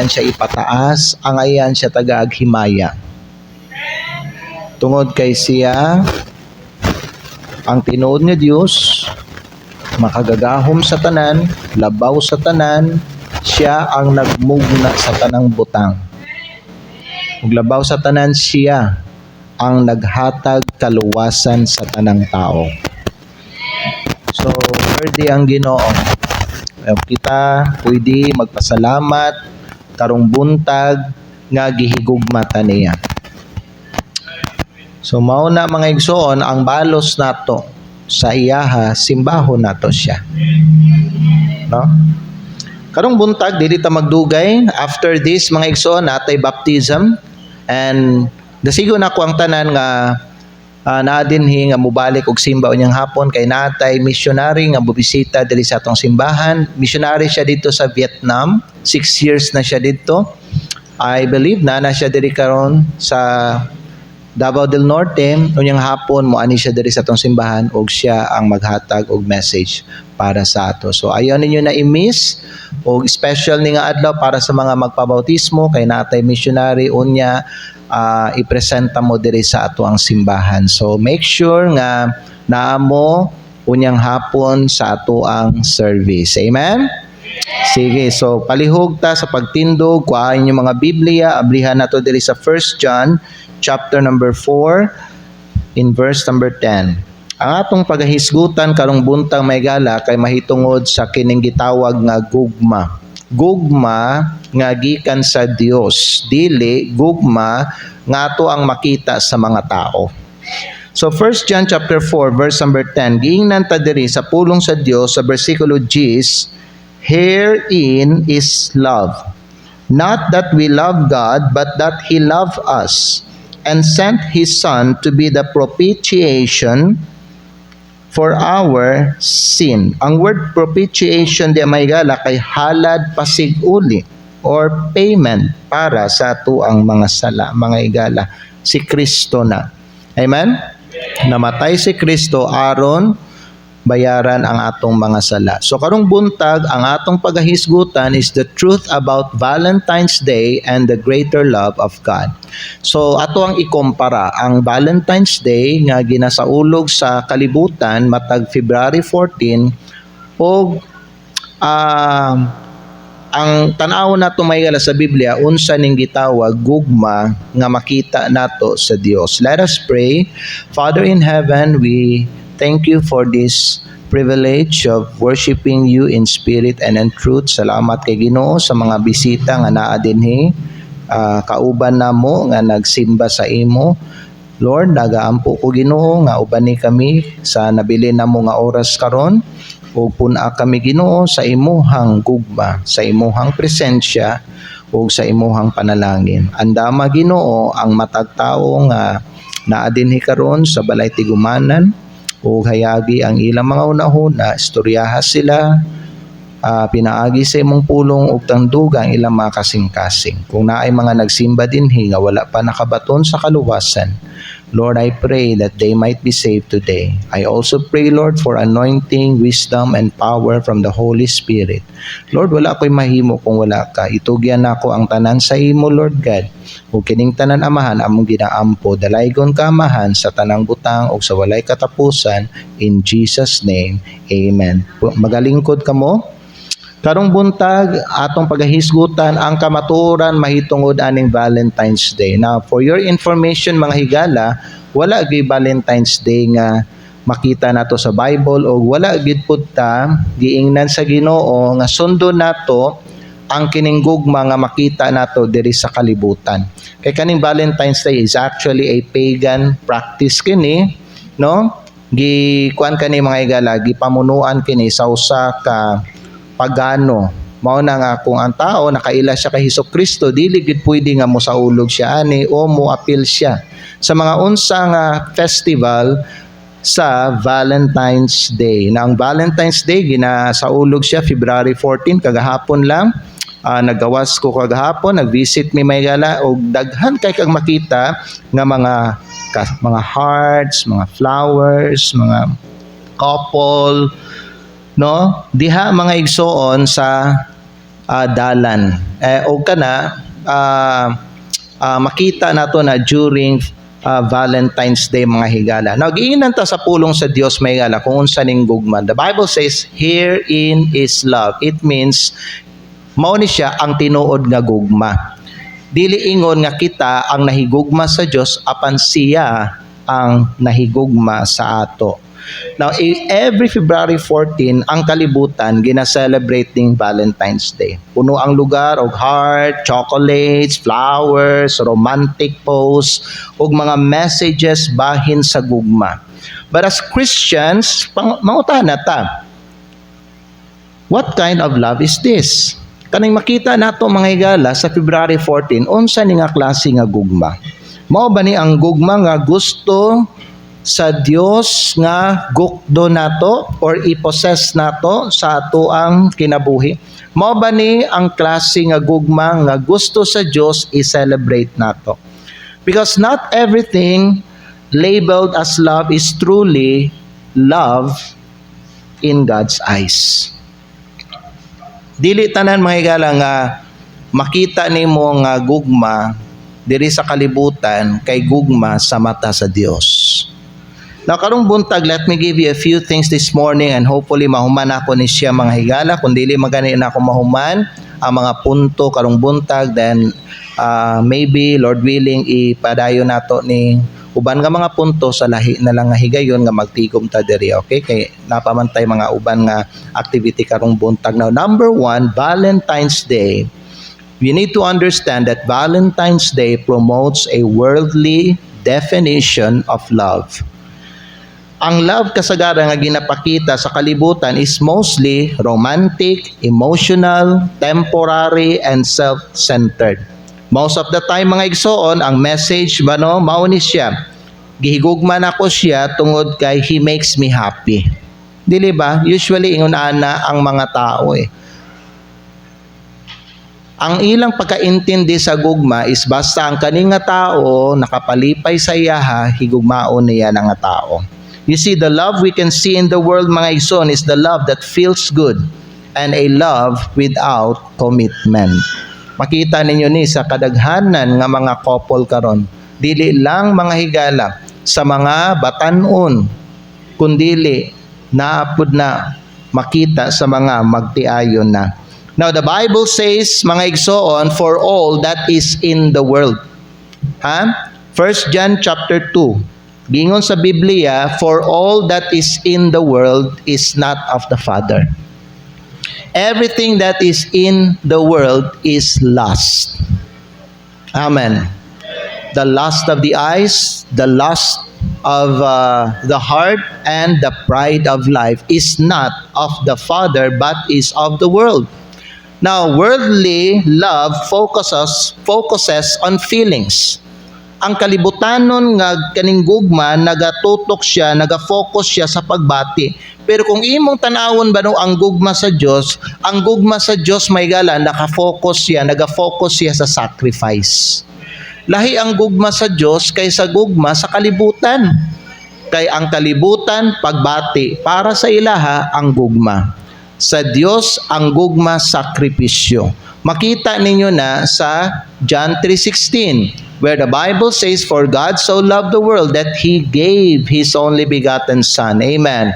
ayan siya ipataas, ang ayan siya tagaaghimaya. Tungod kay siya ang tinuod nga Dios, makagagahom sa tanan, labaw sa tanan, siya ang nagmugna sa tanang butang. Ug labaw sa tanan, siya ang naghatag kaluwasan sa tanang tao. So, worthy ang Ginoo. Kita pwede magpasalamat karong buntag nga gihigugmata niya. So mao na mga igsoon ang balos nato sa iyaha, simbahon nato siya. No? Karong buntag dili ta magdugay, after this mga igsoon natay baptism, and dasigo na ko ang tanan nga naadinhi nga mubalik og simba unyang hapon kay natay missionary nga bubisita diri sa atong simbahan. Missionary siya dito sa Vietnam, 6 years na siya dito. I believe na siya diri karon sa Davao del Norte. Unyang hapon mo ani siya diri sa atong simbahan ug siya ang maghatag og message para sa ato. So ayaw ninyo na i-miss og special ni nga adlaw para sa mga magpabautismo kay natay missionary unya ipresenta mo diri sa ato ang simbahan. So make sure nga naamo unyang hapon sa ato ang service. Amen? Sige, so palihog ta sa pagtindog, kuhain yung mga Biblia, ablihan nato diri sa 1 John chapter number 4 in verse number 10. Ang atong pagahisgutan karong buntang may gala kay mahitungod sa kining gitawag nga gugma. Gugma nga gikan sa Dios, dili gugma nga ato ang makita sa mga tao. So 1 John chapter 4 verse number 10, giingnan ta diri sa pulong sa Dios sa bersikulo 10, herein is love, not that we love God, but that He loved us and sent His Son to be the propitiation for our sin. Ang word propitiation di may gala kay halad pasiguli or payment para sa ato ang mga sala, mga igala. Si Kristo na. Amen? Namatay si Kristo aron bayaran ang atong mga sala. So karong buntag, ang atong pagahisgutan is the truth about Valentine's Day and the greater love of God. So ato ang ikumpara ang Valentine's Day nga ginasaulog sa kalibutan matag February 14 o ang tan-aw nato may gala sa Biblia unsa ning gitawag gugma nga makita nato sa Dios. Let us pray. Father in heaven, we thank you for this privilege of worshiping you in spirit and in truth. Salamat kay Ginoo sa mga bisita nga naa dinhi, kauban namo nga nagsimba sa imo. Lord, nagaampo ko Ginoo nga ubani kami sa nabili namo nga oras karon. O puna kami Ginoo sa imuhang gugma, sa imuhang presensya o sa imuhang panalangin. Andama Ginoo ang matag tawo nga naa dinhi karon sa balay tigumanan o hayagi ang ilang mga unahuna, istoryaha sila, pinaagi sa imong pulong ug tangduga ang ilang mga kasing-kasing. Kung naay mga nagsimba dinhi nga wala pa nakabaton sa kaluwasan, Lord, I pray that they might be saved today. I also pray, Lord, for anointing, wisdom, and power from the Holy Spirit. Lord, wala ako'y mahimo kung wala ka. Itugyan na ako ang tanan sa imo, Lord God. O kining tanan amahan, among ginaampo, dalaygon ka amahan sa tanang butang o sa walay katapusan. In Jesus' name, Amen. Magalingkod ka mo. Karong buntag, atong pagahisgutan ang kamatuoran mahitungod aning Valentine's Day. Now, for your information mga higala, wala gyud Valentine's Day nga makita nato sa Bible o wala gyud pud ta giingnan sa Ginoo nga sundo nato ang kining gugma nga makita nato diri sa kalibutan. Kay kaning Valentine's Day is actually a pagan practice kini, no? Kuan kani mga higala, gipamunuan kini sa usa ka pagano. Mao na nga kung ang tao nakaila siya kay Hesukristo, dili gid pwede nga mosaulog siya ani o moapil siya sa mga unsa nga festival sa Valentine's Day. Na ang Valentine's Day ginasaulog siya February 14 kagahapon lang. Nagawas ko kagahapon, nag-visit mi Maygala og daghan kay kag makita nga mga hearts, mga flowers, mga couple, no, diha mga igsoon sa dalan. O kana makita nato na during Valentine's Day mga higala. Now, giingnan ta sa pulong sa Dios mga higala kung unsa ning gugma. The Bible says, herein is love. It means, mao ni siya ang tinuod nga gugma. Dili ingon nga kita ang nahigugma sa Dios apan siya ang nahigugma sa ato. Now, every February 14, ang kalibutan gina-celebrating Valentine's Day. Puno ang lugar og heart, chocolates, flowers, romantic posts, ug mga messages bahin sa gugma. But as Christians, mangutan na ta, what kind of love is this? Kaning makita nato mga higala sa February 14, unsa ni nga klase nga gugma? Mao ba ni ang gugma nga gusto sa Dios nga gukdo nato or i-possess nato sa ato ang kinabuhi? Mao ba ni ang klase nga gugma nga gusto sa Dios i-celebrate nato? Because not everything labeled as love is truly love in God's eyes. Dili tanan mga higala nga makita nimo nga gugma diri sa kalibutan kay gugma sa mata sa Dios. Now, karong buntag, let me give you a few things this morning and hopefully mahuman ako ni siya mga higala. Kung dili magani na ako mahuman ang mga punto karong buntag, then maybe, Lord willing, ipadayon nato ni uban nga mga punto sa lahi na lang nga higayon nga magtigom ta diri. Okay? Kay napamantay mga uban nga activity karong buntag. Now, number 1, Valentine's Day. You need to understand that Valentine's Day promotes a worldly definition of love. Ang love kasagaran nga ginapakita sa kalibutan is mostly romantic, emotional, temporary, and self-centered. Most of the time mga igsoon, ang message ba no, mao ni siya. Gihigugman ako siya tungod kay he makes me happy. Dili ba? Usually ingon ana ang mga tao Ang ilang pagkaintindi sa gugma is basta ang kaning nga tao nakapalipay sa iyaha, higugmaon niya nga tao. You see, the love we can see in the world, mga igsoon, is the love that feels good and a love without commitment. Makita ninyo ni sa kadaghanan nga mga couple karon, dili lang mga higala sa mga batanon, kundili naapod na makita sa mga magtiayon na. Now, the Bible says, mga igsoon, for all that is in the world. 1 John chapter 2. Gingon sa Biblia, for all that is in the world is not of the Father. Everything that is in the world is lust. Amen. The lust of the eyes, the lust of the heart, and the pride of life is not of the Father, but is of the world. Now, worldly love focuses on feelings. Ang kalibutanon nga kaning gugma nagatutok siya, nagafocus siya sa pagbati. Pero kung imong tanawon ba no ang gugma sa Dios, ang gugma sa Dios may gala nagafocus siya sa sacrifice. Lahi ang gugma sa Dios kaysa gugma sa kalibutan. Kay ang kalibutan pagbati, para sa ilaha ang gugma. Sa Dios ang gugma sakripisyo. Makita ninyo na sa John 3:16. Where the Bible says, for God so loved the world that He gave His only begotten Son. Amen.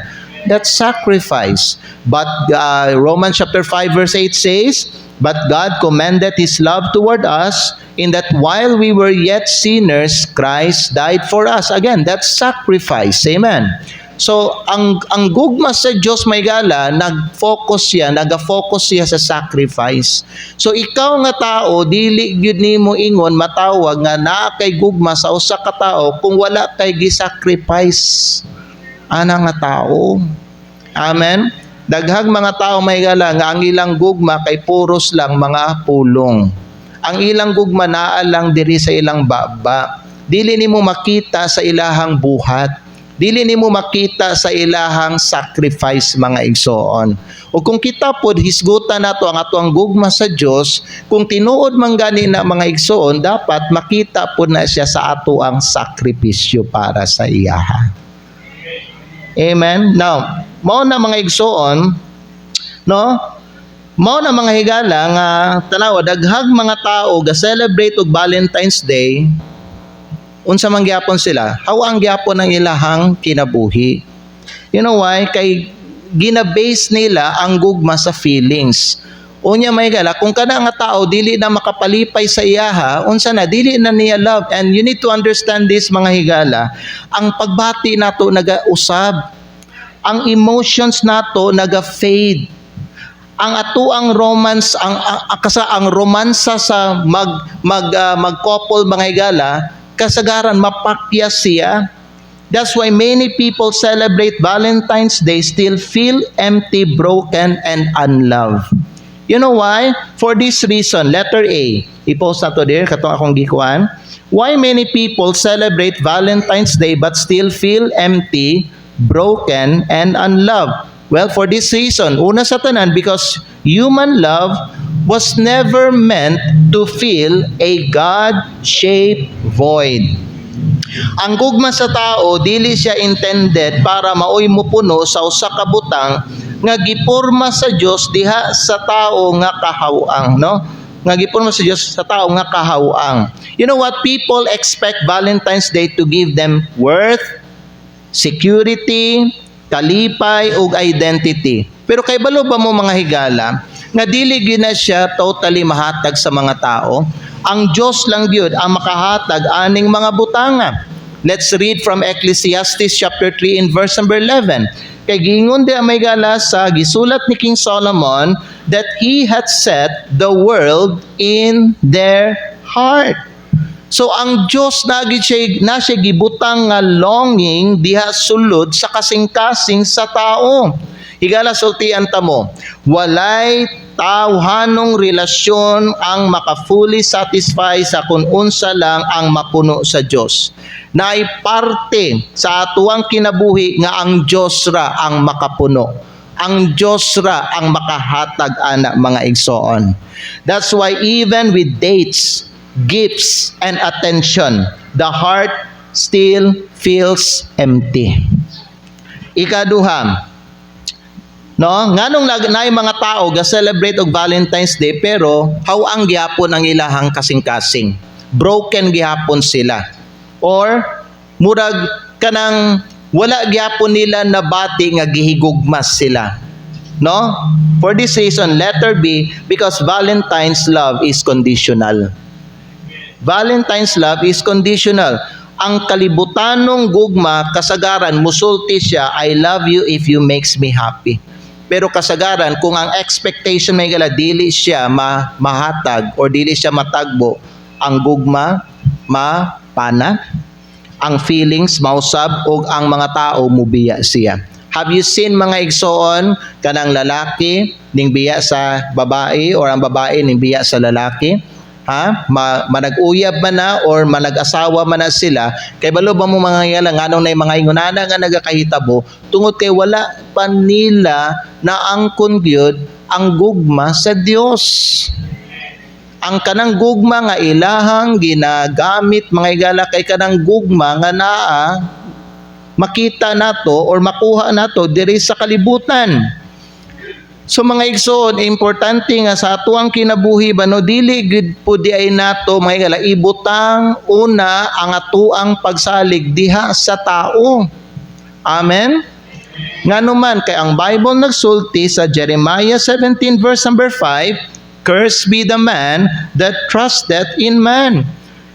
That's sacrifice. But Romans chapter 5 verse 8 says, but God commended His love toward us in that while we were yet sinners, Christ died for us. Again, that's sacrifice. Amen. So, ang gugma sa Diyos may gala, nag-focus siya sa sacrifice. So, ikaw nga tao, dili gyud nimo ingon matawag nga naa kay gugma sa usa ka tao kung wala kay gi-sacrifice ana nga tao. Amen. Daghang mga tao may gala nga ang ilang gugma kay puros lang mga pulong. Ang ilang gugma naa lang diri sa ilang baba. Dili nimo makita sa ilahang buhat. Dili nimo makita sa ilahang sacrifice mga igsoon. O kung kita pod hisgutan nato ang atoang gugma sa Dios, kung tinuod man gani na mga igsoon, dapat makita pod na siya sa ato ang sakripisyo para sa iyaha. Amen. Now, mao na mga igsoon, no? Mao na mga higala nga tanawa daghang mga tao ga celebrate og Valentine's Day. Unsa man gyapon sila? How ang gyapon ang ilahang kinabuhi? You know why? Kay gina-base nila ang gugma sa feelings. Unya may gala, kung kana nga tao dili na makapalipay sa iyaha, unsa na dili na niya love. And you need to understand this mga higala. Ang pagbati nato naga-usab. Ang emotions nato naga-fade. Ang atuang romance, ang romansa sa mag-couple mga higala, kasagaran mapakyas siya. That's why many people celebrate Valentine's Day still feel empty, broken, and unloved. You know why? For this reason, letter A. I-post na to there, katong akong gikuan. Why many people celebrate Valentine's Day but still feel empty, broken, and unloved? Well, for this reason, una sa tanan, because human love was never meant to fill a God-shaped void. Ang gugma sa tao dili siya intended para maoy mopuno sa usa ka butang nga giporma sa Dios diha sa tao nga kahawang, no? Nga giporma sa Dios sa tao nga kahawang. You know what? People expect Valentine's Day to give them worth, security, kalipay ug identity. Pero kay balo ba mo mga higala nga dili gyud na siya totally mahatag sa mga tao? Ang Dios lang gyud ang makahatag aning mga butanga. Let's read from Ecclesiastes chapter 3 in verse number 11. Kay giingon di may gala sa gisulat ni King Solomon that he had set the world in their heart. So ang Dios na siya gibutang nga longing diha sulod sa kasing-kasing sa tao. Higala sultian ta mo, walay tawhanong relasyon ang maka-fully satisfy sa kung unsa lang ang mapuno sa Dios. Naay parte sa atuang kinabuhi nga ang Dios ra ang makapuno. Ang Dios ra ang makahatag ana mga igsoon. That's why even with dates, gifts, and attention, the heart still feels empty. Ikaduha, no, nganong naay mga tao ga celebrate og Valentine's Day pero how ang gihapon ang ilahang kasing-kasing? Broken gihapon sila. Or murag kanang wala gihapon nila nabati nga gihigugmas sila. No? For this reason, letter B, because Valentine's love is conditional. Valentine's love is conditional. Ang kalibutanong gugma kasagaran musulti siya, I love you if you makes me happy. Pero kasagaran kung ang expectation may gala dili siya mahatag or dili siya matagbo, ang gugma mapana, ang feelings mausab ug ang mga tao mubiya siya. Have you seen mga igsoon kanang lalaki ning biya sa babae or ang babae ning biya sa lalaki? Manag-uyab man na or manag-asawa man na sila, kay balo ba mo mga yala nganong na mga ingunana nga nagakahitabo tungod kay wala pa nila na angkon gyud ang gugma sa Dios. Ang kanang gugma nga ilahang ginagamit mga igala kay kanang gugma nga naa makita nato or makuha nato diri sa kalibutan. So mga igsoon, importante nga sa atuang kinabuhi ba no dili gid po di ay nato mga igala ibutang una ang atuang pagsalig diha sa tao. Amen. Nganuman kay ang Bible nagsulti sa Jeremiah 17 verse number 5, cursed be the man that trusteth in man.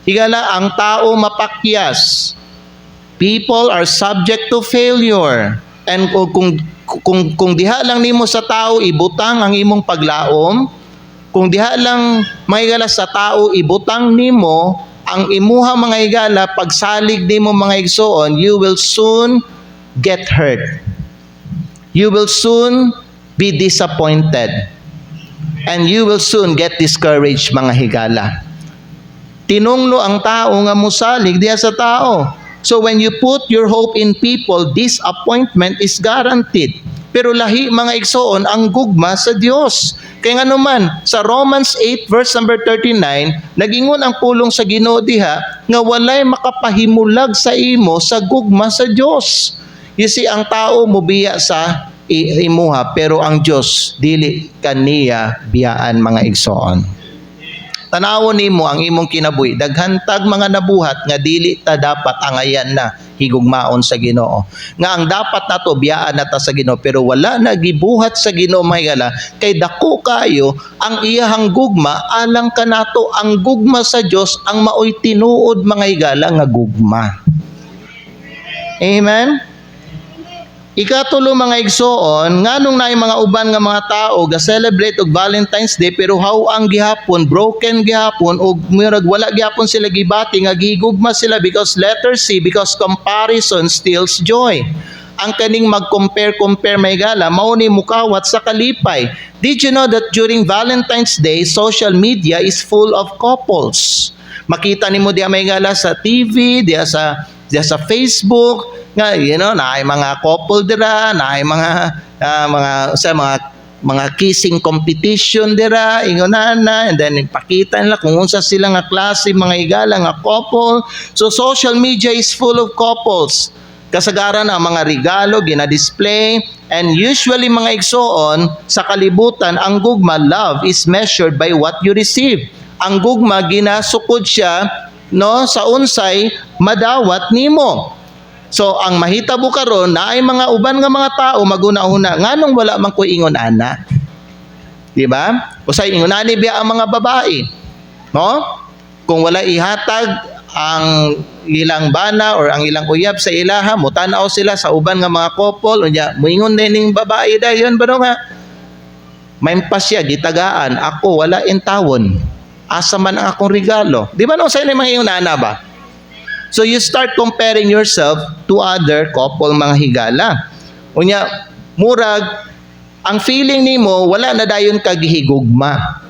Higala ang tao mapakyas. People are subject to failure. And kung diha lang nimo sa tao ibutang ang imong paglaom, kung diha lang mga higala sa tao ibutang nimo ang imuha mga higala pagsalig nimo mga igsoon, you will soon get hurt. You will soon be disappointed. And you will soon get discouraged mga higala. Tinunglo ang tao nga musalig diha sa tao. So when you put your hope in people, disappointment is guaranteed. Pero lahi mga igsoon ang gugma sa Dios. Kaya nga naman, sa Romans 8 verse number 39, nagingon ang pulong sa Ginoo diha nga walay makapahimulag sa imo sa gugma sa Dios. You see, ang tao mubiya sa imuha, pero ang Dios dili kaniya biyaan mga igsoon. Tanawon nimo ang imong kinabuhi, daghantag mga nabuhat nga dili ta dapat angayan na higugmaon sa Ginoo. Nga ang dapat nato biyaan nata sa Ginoo, pero wala na gibuhat sa Ginoo mga higala, kay dako kayo ang iyahang gugma alang kanato. Ang gugma sa Dios ang maoy tinuod mga higala nga gugma. Amen. Ikatulo mga igsoon, nganong naay mga uban nga mga tao ga celebrate og Valentine's Day pero how ang gihapon, broken gihapon, og murag wala gihapon sila gibati nga gigugma sila because letter C, because comparison steals joy. Ang kaning mag-compare may gala mao ni mukawat sa kalipay. Did you know that during Valentine's Day, social media is full of couples? Makita nimo diya may gala sa TV, diya sa Facebook, nga naay mga couple dira, naay mga kissing competition dira, ingonana, and then ipakita nila kung unsa sila nga klase mga higala nga couple. So social media is full of couples. Kasagaran ang mga regalo gina-display, and usually mga igsoon sa kalibutan ang gugma, love is measured by what you receive. Ang gugma ginasukod siya sa unsay madawat nimo. So ang mahitabo karon na ay mga uban nga mga tao maguna-una nganong wala man ko ingon ana. Di ba? Usay ingon ani biya ang mga babae. No? Kung wala ihatag ang ilang bana or ang ilang uyab sa ilaha, mutanaw sila sa uban nga mga couple, unya moingon ning babae dayon ba nga may pasya gitagaan, ako wala intawon. Asa man ang akong regalo. Di ba no sa mga ingon ana ba? So you start comparing yourself to other couple mga higala. Unya, murag, ang feeling nimo wala na dayon kagihigugma.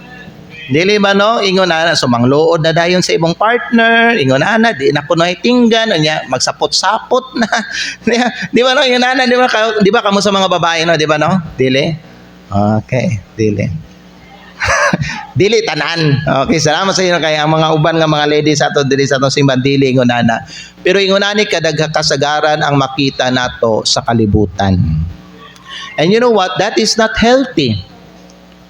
Dili ba no? Ingon ana, sumanglood na dayon sa ibong partner, ingon ana, di na ko tinggan, unya, magsapot-sapot na. Di ba no? Ingon ana, di ba kamo sa mga babae no? Di ba no? Dili? Okay, dili. Dili tanan. Okay, salamat sa inyo kay ang mga uban nga mga ladies ato diri sa atong simbahan dili ingon ana. Pero ingon ani kadagha kasagaran ang makita nato sa kalibutan. And you know what? That is not healthy.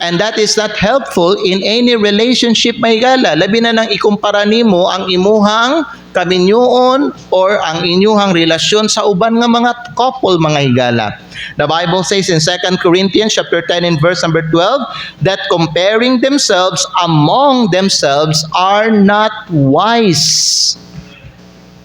And that is not helpful in any relationship may gala. Labi na nang ikumpara nimo ang imuhang kaminyoon or ang inyuhang relasyon sa uban nga mga couple mga higala. The Bible says in 2 Corinthians chapter 10 and verse number 12 that comparing themselves among themselves are not wise.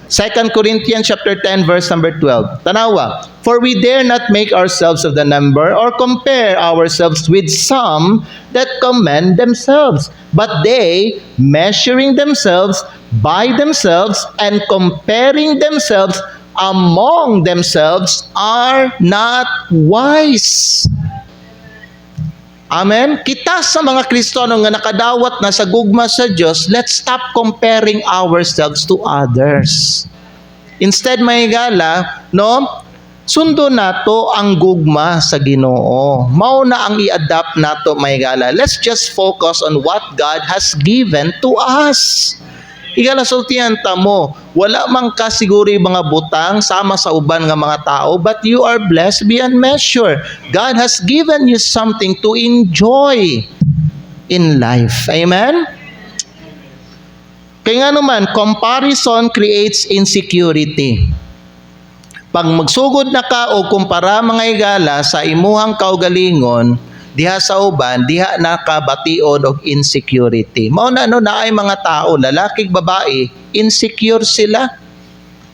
2 Corinthians chapter 10 verse number 12. Tanawa, for we dare not make ourselves of the number or compare ourselves with some that commend themselves, but they, measuring themselves by themselves and comparing themselves among themselves, are not wise. Amen? Kita sa mga Kristiyano nga nakadawat na sa gugma sa Diyos, let's stop comparing ourselves to others. Instead, may higala, sundo nato ang gugma sa Ginoo. Mao na ang i-adapt nato may higala. Let's just focus on what God has given to us. Higala sultihan ta mo, wala man ka siguro mga butang sama sa uban nga mga tao, but you are blessed beyond measure. God has given you something to enjoy in life. Amen? Kaya nga naman, comparison creates insecurity. Pag magsugod na ka o kumpara mga higala sa imuhang kaugalingon, diha sa uban, diha nakabation og insecurity. Mao na naay mga tao, lalaki babae, insecure sila.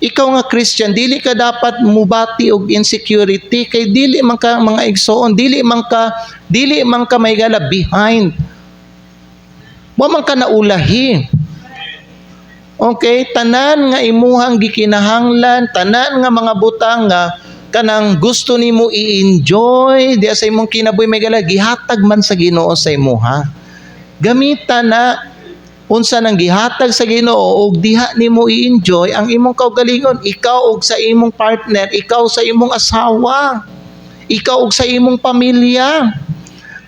Ikaw nga Christian, dili ka dapat mubati og insecurity kay dili man ka mga igsoon, dili man ka may gala behind. Wa man ka naulahi. Okay, tanan nga imuhang gikinahanglan, tanan nga mga butang nga kanang gusto nimo i-enjoy diya sa imong kinabuhi may gala gihatag man sa Ginoo sa imuha. Gamita na unsa nang gihatag sa Ginoo og diha nimo i-enjoy ang imong kaugalingon, ikaw og sa imong partner, ikaw sa imong asawa, ikaw og sa imong pamilya.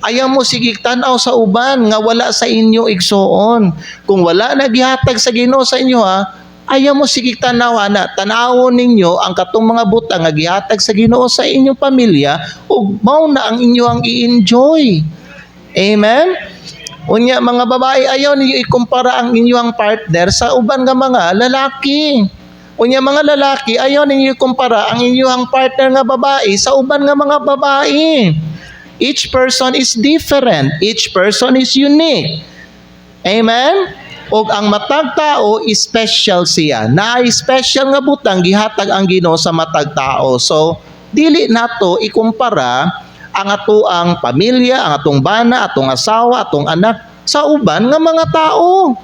Ayaw mo sige tan-aw sa uban nga wala sa inyo igsoon. Kung wala na gihatag sa Ginoo sa inyo Ayaw mo sige tanawa na, tanawon ninyo ang katong mga butang nga gihatag sa Ginoo sa inyong pamilya ug mao na ang inyong i-enjoy. Amen? Unya mga babae, ayaw ninyo ikumpara ang inyong partner sa uban nga mga lalaki. Unya mga lalaki, ayaw ninyo ikumpara ang inyong partner nga babae sa uban nga mga babae. Each person is different. Each person is unique. Amen? O ang matag tao is special siya. Naay special nga butang gihatag ang Ginoo sa matag tao. So, dili nato ikumpara ang atoang pamilya, ang atong bana, atong asawa, atong anak sa uban nga mga tao.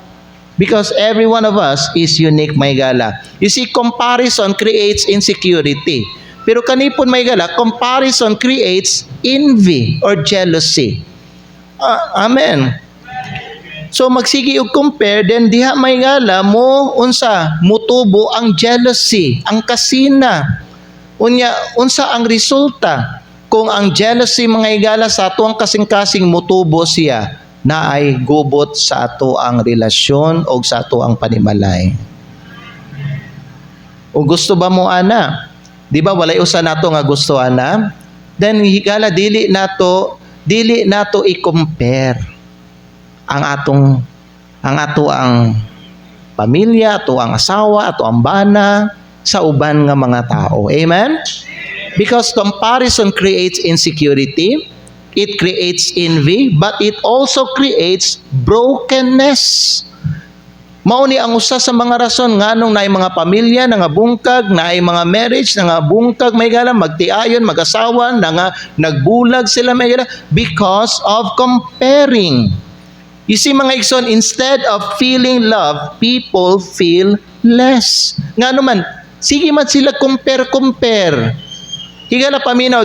Because every one of us is unique, may gala. You see, comparison creates insecurity. Pero kanipon, may gala, comparison creates envy or jealousy. Amen. So magsigi og compare, then diha may gala mo unsa mutubo ang jealousy, ang kasina. Unya unsa ang resulta kung ang jealousy mga igala sa ato ang kasing-kasing mutubo siya na ay gubot sa ato ang relasyon o sa ato ang panimalay. O gusto ba mo ana? Di ba walay usa nato nga gusto ana? Then higala dili nato i-compare ang ato ang pamilya, ato ang asawa, ato ang bana sa uban nga mga tao. Amen? Because comparison creates insecurity, it creates envy, but it also creates brokenness. Mao ni ang usa sa mga rason nganong naay mga pamilya nga bungkag, naay mga marriage nga bungkag, may gala magtiayon, mag-asawa nga nagbulag sila, may gala because of comparing. You see mga igsoon, instead of feeling love, people feel less. Nga naman, sige man sila compare. Higala paminaw,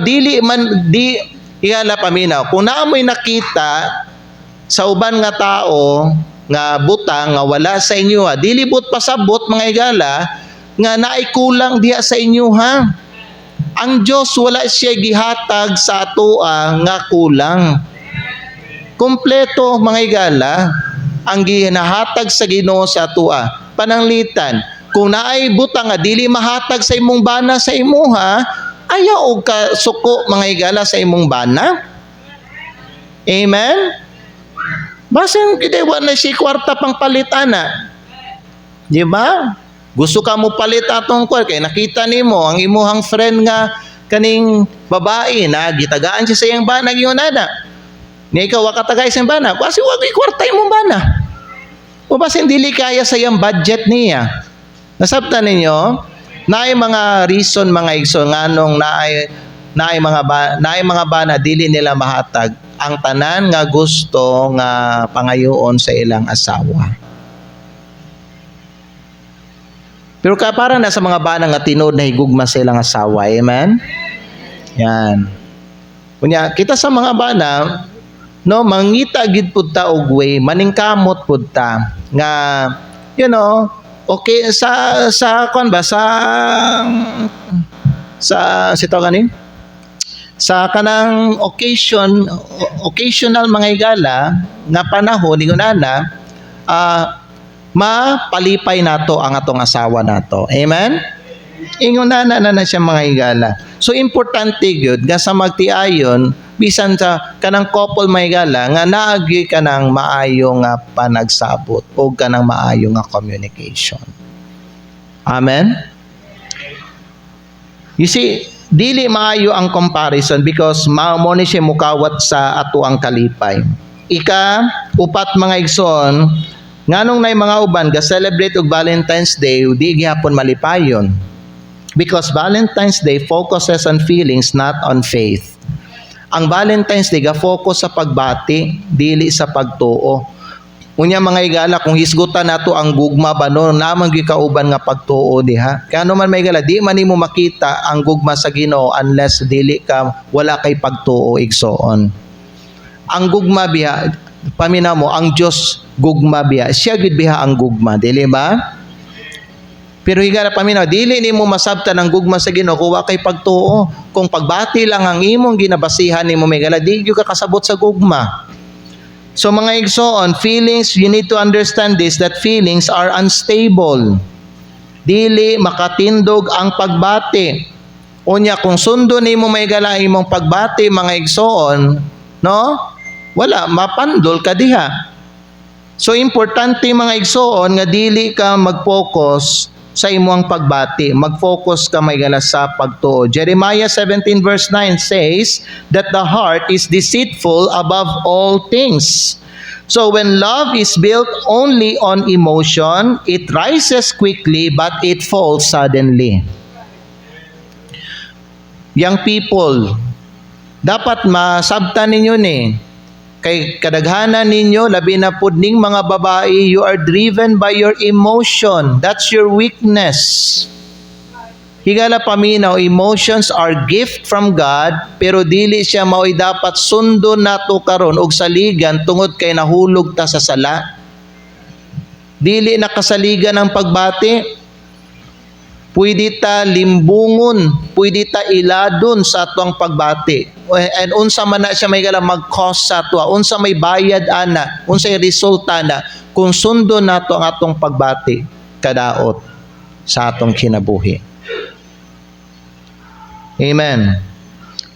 higala paminaw. Kung naamoy nakita sa uban nga tao, nga butang, nga wala sa inyo ha, dilibot pasabot mga higala, nga naikulang diha sa inyo ha. Ang Diyos wala siya gihatag sa atoa nga kulang. Kompleto mga higala ang ginahatag sa Ginoo sa atua. Pananglitan, kung naay butang nga dili mahatag sa imong bana sa imuha, ayaw og ka suko mga higala sa imong bana. Amen? Basin kidewa na si kwarta pang palit ana. Di ba? Gusto ka mo palit atong kwarta kay nakita nimo ang imuhang friend nga kaning babae na gitagaan siya sa iyang bana gyud ana. Nga ikaw wakatagay sa bana, kasi wag ikwartay mo bana. O basin dili kaya sa iyang budget niya. Nasabtan ninyo, naay mga reason mga igsoon nganong naay mga bana dili nila mahatag ang tanan nga gusto nga pangayoon sa ilang asawa. Pero para na sa mga bana nga tinod na higugma sa ilang asawa, amen? Yan. Kunya kita sa mga bana, no, mangita gid pud ta og way, maningkamot pud ta nga okay sa kon ba sa sitaw ganin sa kanang occasional mga higala nga panahon ingon ana mapalipay nato ang atong asawa nato. Amen? Ingon na siya mga higala. So importante gyud nga sa magtiayon bisan sa kanang couple may gala nga naagi kanang maayo nga panagsabot o kanang maayo nga communication. Amen? You see, dili maayo ang comparison because mo ni siya mukawat sa ato ang kalipay. Upat mga igsoon, nganong nay mga uban ga celebrate og Valentine's Day, di gihapon malipayon. Because Valentine's Day focuses on feelings, not on faith. Ang Valentine's Day ga-focus sa pagbati, dili sa pagtuo. Unya mga higala, kung hisgutan nato ang gugma ba no, namang gikauban nga pagtuo diha. Kaya man may higala, di man nimo makita ang gugma sa Ginoo unless dili ka wala kay pagtuo igsoon. Ang gugma biha, paminaw mo, ang Dios gugma biha. Siya gid biha ang gugma, dili ba? Pero higala paminaw, dili nimo masabtan ang gugma sa Ginoo kung wa kay pagtuo. Kung pagbati lang ang imong ginabasihan nimo may gala, di gyud ka kasabot sa gugma. So mga igsoon, feelings, you need to understand this, that feelings are unstable. dili makatindog ang pagbati. Unya kung sundo nimo may gala imong pagbati mga igsoon, no? Wala mapandol ka diha. So importante mga igsoon nga dili ka mag-focus sa imong pagbati. Mag-focus ka may gala sa pagtuo. Jeremiah 17 verse 9 says that the heart is deceitful above all things. So when love is built only on emotion, it rises quickly but it falls suddenly. Young people, dapat masabtan ninyo ni. Kay kadaghanan ninyo, labi na pud ning mga babae, you are driven by your emotion. That's your weakness. Higala paminaw, emotions are gift from God, pero dili siya mao'y dapat sundo nato karon og saligan tungod kay nahulog ta sa sala. Dili nakasaligan ang pagbati. Pwede ta limbungon, pwede ta iladon sa atong pagbati. And unsa man na siya may gala mag-cost sa ato, unsa may bayad ana, unsay resulta na kung sundo nato ang atong pagbati kadaot sa atong kinabuhi. Amen.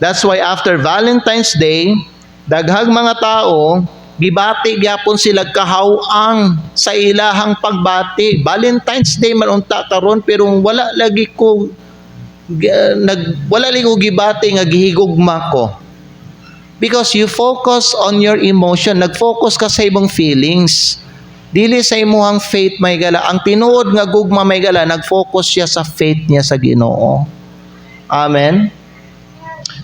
That's why after Valentine's Day, daghang mga tao gibati gyapon sila kahawang sa ilahang pagbati. Valentine's Day man unta karon pero wala lagi ko gibati nga gihigugma ko. Because you focus on your emotion, nag-focus ka sa imong feelings. Dili sa imong faith may gala. Ang tinuod nga gugma may gala, nag-focus siya sa faith niya sa Ginoo. Amen.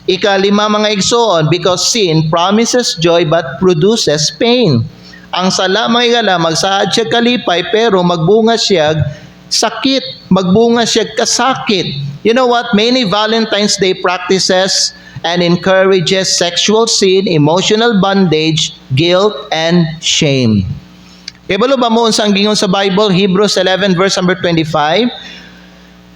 Ikalima mga igsoon, because sin promises joy but produces pain. Ang sala mga igala, magsaad siya kalipay pero magbunga siya sakit, magbunga siya kasakit. You know what? Many Valentine's Day practices and encourages sexual sin, emotional bondage, guilt, and shame. Kaya balo ba mo unsang gingon sa Bible? Hebrews 11 verse number 25.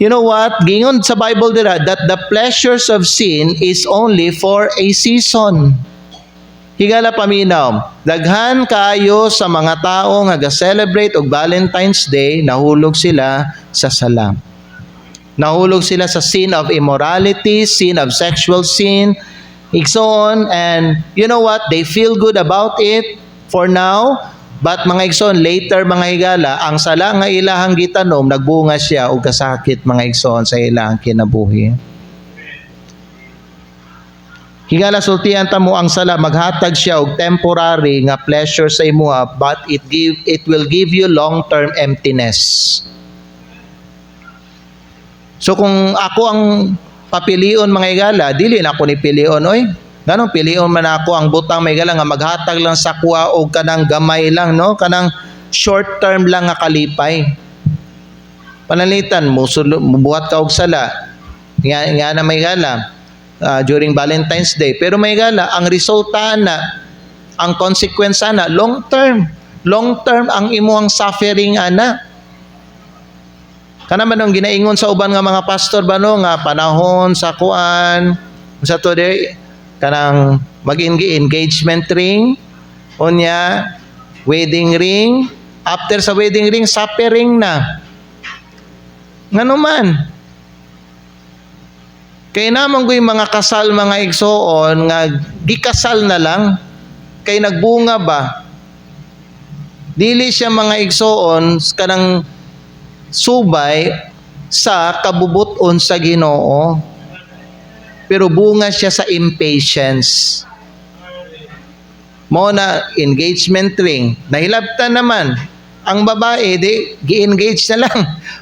You know what? Gingon sa Bible dira that the pleasures of sin is only for a season. Higala paminaw, daghan kaayo sa mga tao nga ga-celebrate og Valentine's Day, nahulog sila sa sala. Nahulog sila sa sin of immorality, sin of sexual sin, igsoon, and you know what? They feel good about it for now. But mga igsoon, later mga higala, ang sala nga ilahang gitanom, nagbunga siya o kasakit mga igsoon sa ilahang kinabuhi. Higala sultihan ta mo ang sala, maghatag siya og temporary nga pleasure sa imuha, but it will give you long-term emptiness. So kung ako ang papilion mga higala, dili na ako ni pilion, oy. Ganong pilion man ako ang butang may gala nga maghatag lang sa kuha o kanang gamay lang, no? Kanang short term lang nga kalipay. Panalitan mo, buhat ka og sala. Nga na may gala during Valentine's Day. Pero may gala, ang resulta na, ang consequence na, long term. Long term ang imuhang suffering ana. Kana man ang ginaingon sa uban nga mga pastor ba no, nga panahon sa kuan, sa today, kanang mag-engagement ring, unya, wedding ring, after sa wedding ring, suffering na. Ngano man. Kaya naman ko yung mga kasal, mga igsoon, nga gikasal na lang, kay nagbunga ba? Dili siya mga igsoon, kanang subay sa kabubuton sa Ginoo. Pero bunga siya sa impatience. Mo na engagement ring, nahilabtan naman. Ang babae, gi-engage na lang.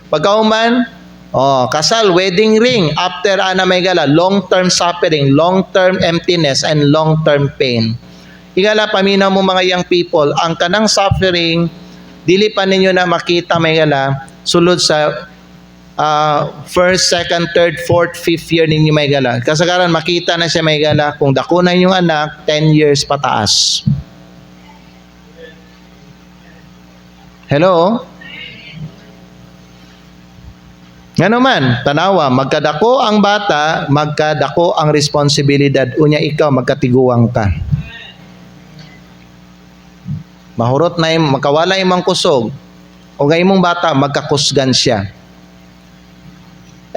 Pagkauman, kasal, wedding ring. After ana may gala, long-term suffering, long-term emptiness, and long-term pain. Igala, paminaw mo mga young people, ang kanang suffering, dili pa ninyo na makita may gala, sulod sa first, second, third, fourth, fifth year ninyo may gala. Kasagaran makita na siya may gala kung dako na yung anak, 10 years pataas. Hello? Nga naman, tanawa, magkadako ang bata, magkadako ang responsibilidad. Unya ikaw, magkatiguang ka. Mahurot na makawala imong kusog. O nga imong bata, magkakusgan siya.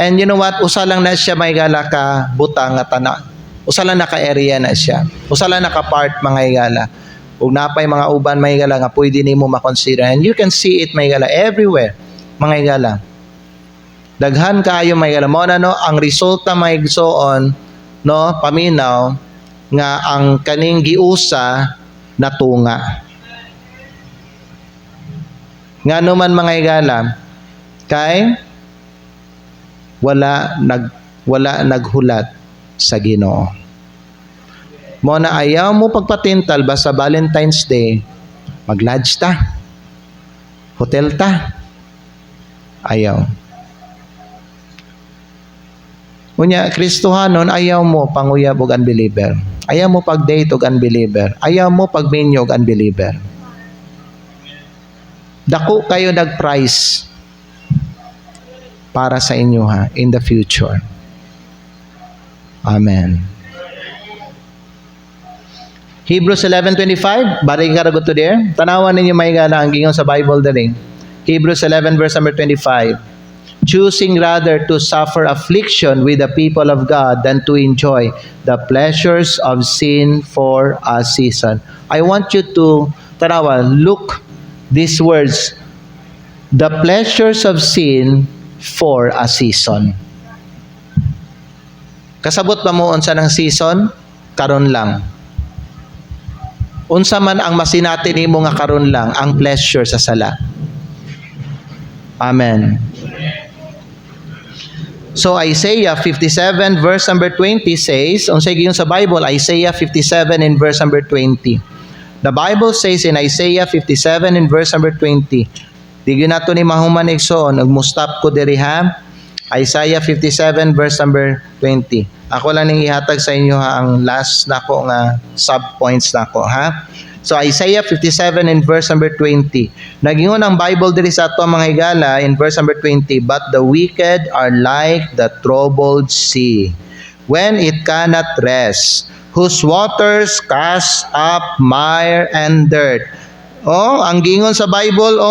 And you know what? Usa lang na siya may gala ka butang nga tana. Usa lang naka-area na siya. Usa lang naka-part mga higala. Ug napay mga uban may higala nga pwede nimo ma-consider. And you can see it may higala everywhere mga higala. Daghan kaayo may higala. Mao na no ang resulta may igsoon no paminaw nga ang kaning giusa natunga. Ngano man mga higala kay wala naghulat sa Ginoo. Mo na ayaw mo pagpatintal basta Valentine's Day, mag-lodge ta, hotel ta, ayaw. Unya, Kristohanon, ayaw mo panguyab og unbeliever. Ayaw mo pag-date og unbeliever. Ayaw mo pag-minyo og unbeliever. Dako kayo nag-price para sa inyo ha, in the future. Amen. Hebrews 11:25, balik ka ragot to there. Tanawan ninyo may gala ang gingon sa Bible dali. Hebrews 11 verse number 25. Choosing rather to suffer affliction with the people of God than to enjoy the pleasures of sin for a season. I want you to look these words. The pleasures of sin for a season. Kasabot pa mo unsa ng season? Karon lang. Unsa man ang masinati nimo nga karon lang ang pleasure sa sala. Amen. So Isaiah 57 verse number 20 says, unsay giyon sa Bible, Isaiah 57 in verse number 20. The Bible says in Isaiah 57 in verse number 20, di gyud nato ni mahuman igsoon, nagmustap ko diri ha. Isaiah 57 verse number 20. Ako lang ning ihatag sa inyo ha, ang last nako nga sub-points nako ha. So Isaiah 57 in verse number 20. Nagingon ang Bible diri sa ato mga higala in verse number 20, but the wicked are like the troubled sea, when it cannot rest, whose waters cast up mire and dirt. Oh, ang gingon sa Bible,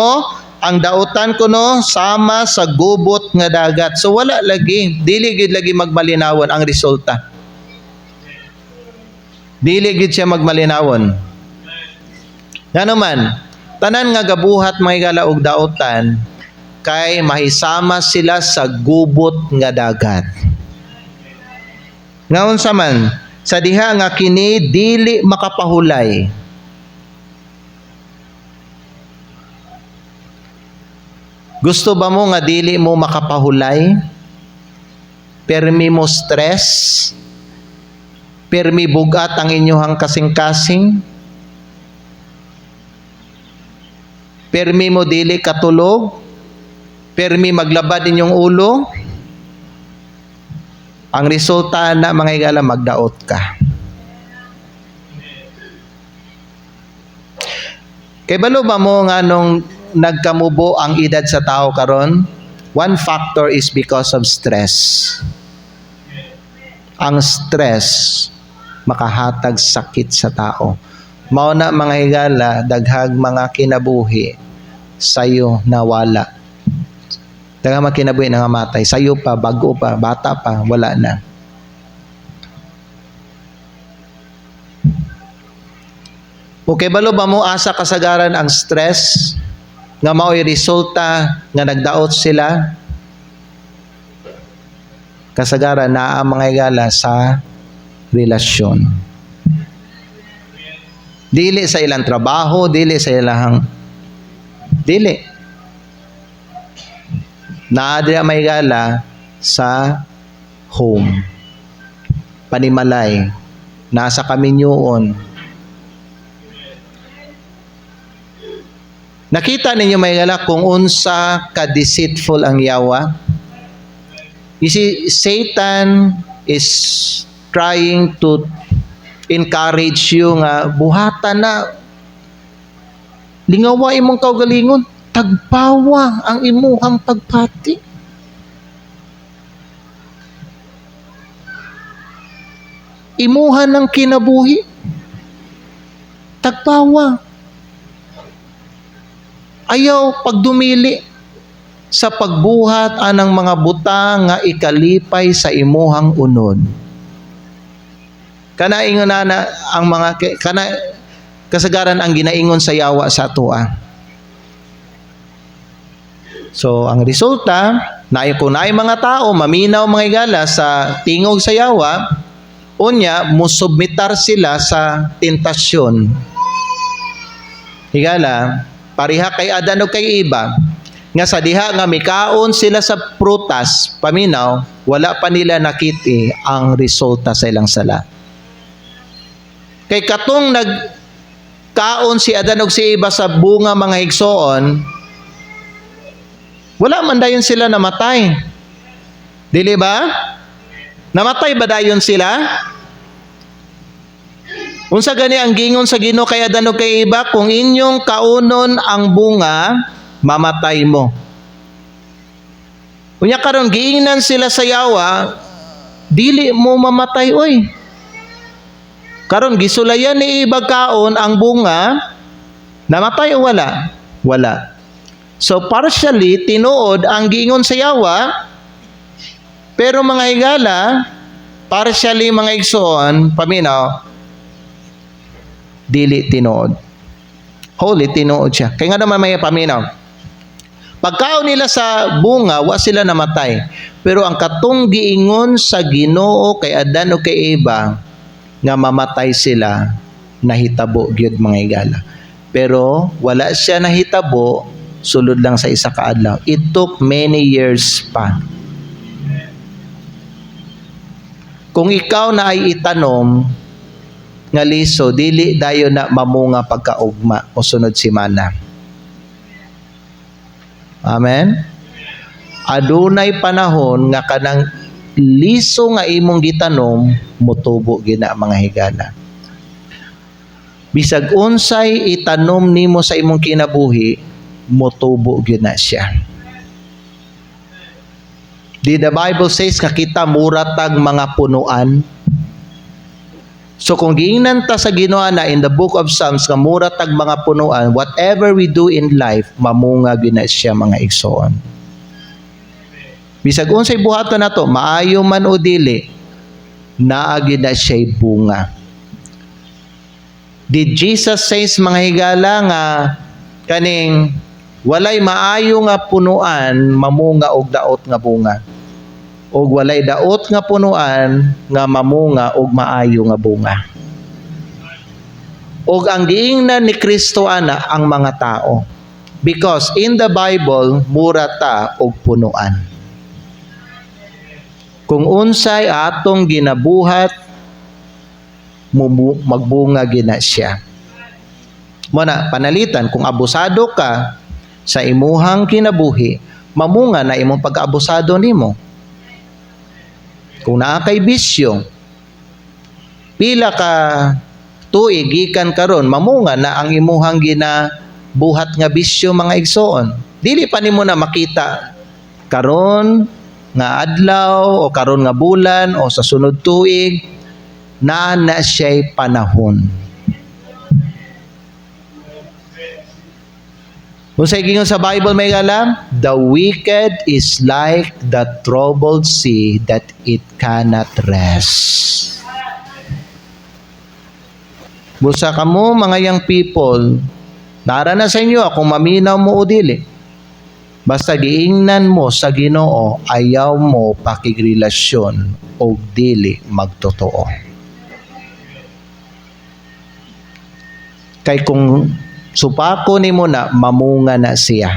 ang dautan ko no sama sa gubot nga dagat. So wala lagi, dili gid lagi magmalinawon ang resulta. Dili gid siya magmalinawon. Ngano man, tanan nga gabuhat mga higala og dautan kay mahisama sila sa gubot nga dagat. Ngaon sa man, sa diha nga kini dili makapahulay. Gusto ba mo nga dili mo makapahulay? Permi mo stress? Permi bugat ang inyong kasing-kasing? Permi mo dili katulog? Permi maglabad inyong ulo? Ang resulta na mga higala, magdaot ka. Kay balo ba mo nga nung nagkamubo ang edad sa tao karon? One factor is because of stress. Ang stress makahatag sakit sa tao. Mao na mga higala, daghag mga kinabuhi sayo nawala. Daghang mga kinabuhi na matay. Sayo pa, bago pa, bata pa, wala na. Okay, balo ba mo asa kasagaran ang stress nga mao'y resulta nga nagdaot sila? Kasagaran na ang mga higala sa relasyon. Dili sa ilang trabaho, dili sa ilang naadya may higala sa home. Panimalay, nasa kaminyoon. Nakita ninyo may higala kung unsa ka-deceitful ang yawa? You see, Satan is trying to encourage you nga buhatan na, lingawa imong kaugalingon, tagpawa ang imuhang pagpati. Imuhan ng kinabuhi, tagpawa. Ayaw pagdumili. sa pagbuhat anang mga butang nga ikalipay sa imuhang unod. Kana ingon na ang mga kana kasagaran ang ginaingon sa yawa sa atoa. So ang resulta, kung naay mga tao maminaw mga higala sa tingog sa yawa, unya musubmitar sila sa tentasyon. Higala, pariha kay Adan o kay Eva, nga sa diha nga mikaon sila sa prutas, paminaw, wala pa nila nakiti ang resulta sa ilang sala. Kay katong nagkaon si Adan o si Eva sa bunga mga higsoon, wala man dayon sila namatay. Dili ba? Namatay ba dayon sila? Unsa gani ang gingon sa Ginoo kay Adan o kay Eva, kung inyong kaunon ang bunga, mamatay mo. Unya karon giingnan sila sa yawa, dili mo mamatay oy. Karon gisulayan ni Eva kaon ang bunga, namatay o wala? Wala. So partially tinuod ang giingon sa yawa, pero mga higala, partially mga igsoon, paminaw, dili tinuod. Holy tinuod siya. Kaya nga naman may paminaw. Pagkaon nila sa bunga, wa sila namatay. Pero ang katong giingon sa Ginoo kay Adan o kay Eva, nga mamatay sila, nahitabo gyud mga higala. Pero wala siya nahitabo, sulod lang sa isa ka adlaw. It took many years pa. Kung ikaw na ay itanom nga liso, dili dayon na mamunga pagkaugma o sunod semana. Amen? Adunay panahon nga kanang liso nga imong gitanom, mutubo gina mga higala. Bisag unsay itanom nimo sa imong kinabuhi, mutubo gina siya. The Bible says nga kita muratag mga punuan. So kung giingnan ta sa Ginoo na in the book of Psalms nga muratag mga punuan, whatever we do in life, mamunga gina siya mga igsoon. Bisag unsay buhaton nato, maayo man o dili, naa gid na siya bunga. Did Jesus says mga higala nga kaning walay maayo nga punuan mamunga og daot nga bunga, og walay daot nga punuan nga mamunga og maayo nga bunga. Og ang giingnan ni Kristo ana ang mga tao, because in the Bible mura ta og punuan. Kung unsay atong ginabuhat, magbunga gina siya. Muna, panalitan, kung abusado ka sa imuhang kinabuhi, mamunga na imong pag-abusado nimo. Kung naa kay bisyo, pila ka tuig gikan karon, mamunga na ang imuhang ginabuhat nga bisyo mga igsoon. Dili pa nimo na makita karon nga adlaw o karon nga bulan o sa sunod tuig na siya'y panahon. Kung sa gingon sa Bible may gala, the wicked is like the troubled sea that it cannot rest. Busa kamo mga young people, nara na sa inyo kung maminaw mo o dili. Basta giingnan mo sa Ginoo, ayaw mo pakigrelasyon o dili magtotoo. Kay kung supako nimo na, mamunga na siya.